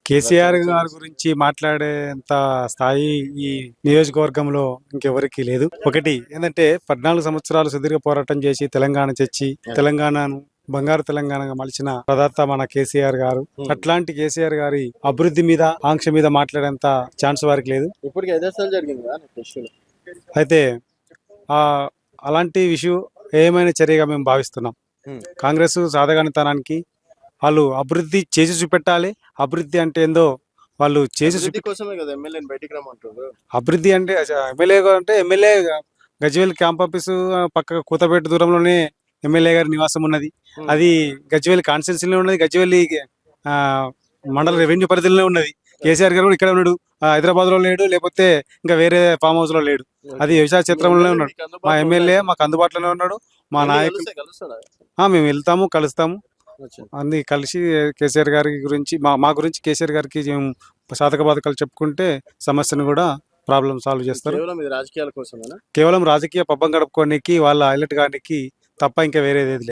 కేసీఆర్ గారి గురించి మాట్లాడేంత స్థాయి ఈ నియోజకవర్గంలో ఇంకెవరికి లేదు. ఒకటి ఏంటంటే 14 సంవత్సరాలు సుదీర్ఘ పోరాటం చేసి తెలంగాణ తెచ్చి తెలంగాణను బంగారు తెలంగాణగా మలిచిన ప్రదాత మన కేసీఆర్ గారు. అట్లాంటి కేసీఆర్ గారి అభివృద్ధి మీద ఆంక్ష మీద మాట్లాడేంత ఛాన్స్ వారికి లేదు. అయితే అలాంటి విషయం ఏమైనా చర్యగా మేము భావిస్తున్నాం. కాంగ్రెస్ సాధగానితనానికి వాళ్ళు అభివృద్ధి చేసి చూపెట్టాలి. అభివృద్ధి అంటే ఏందో వాళ్ళు చేసి అభివృద్ధి అంటే ఎమ్మెల్యే గజ్వేల్ క్యాంప్ ఆఫీసు పక్క కూతపేట దూరంలోనే ఎమ్మెల్యే గారి నివాసం ఉన్నది. అది గజ్వేల్ కాన్స్టిట్యున్సీలో ఉన్నది. గజ్వేల్ మండల రెవెన్యూ పరిధిలో ఉన్నది. కేసీఆర్ గారు ఇక్కడ ఉన్నాడు. హైదరాబాద్ లో లేడు, లేకపోతే ఇంకా వేరే ఫామ్ హౌస్ లో లేడు. అది వ్యవసాయ క్షేత్రంలోనే ఉన్నాడు. మా ఎమ్మెల్యే మాకు అందుబాటులోనే ఉన్నాడు. మా నాయకులు మేము వెళ్తాము, కలుస్తాము. అన్ని కలిసి కేసీఆర్ గారి గురించి మా గురించి కేసీఆర్ గారికి సాధక బాధకాలు చెప్పుకుంటే సమస్యను కూడా ప్రాబ్లం సాల్వ్ చేస్తారు. కేవలం రాజకీయ పబ్బం గడుపుకోనికి వాళ్ళ హైలైట్ గానికి తప్ప ఇంకా వేరేది లేదు.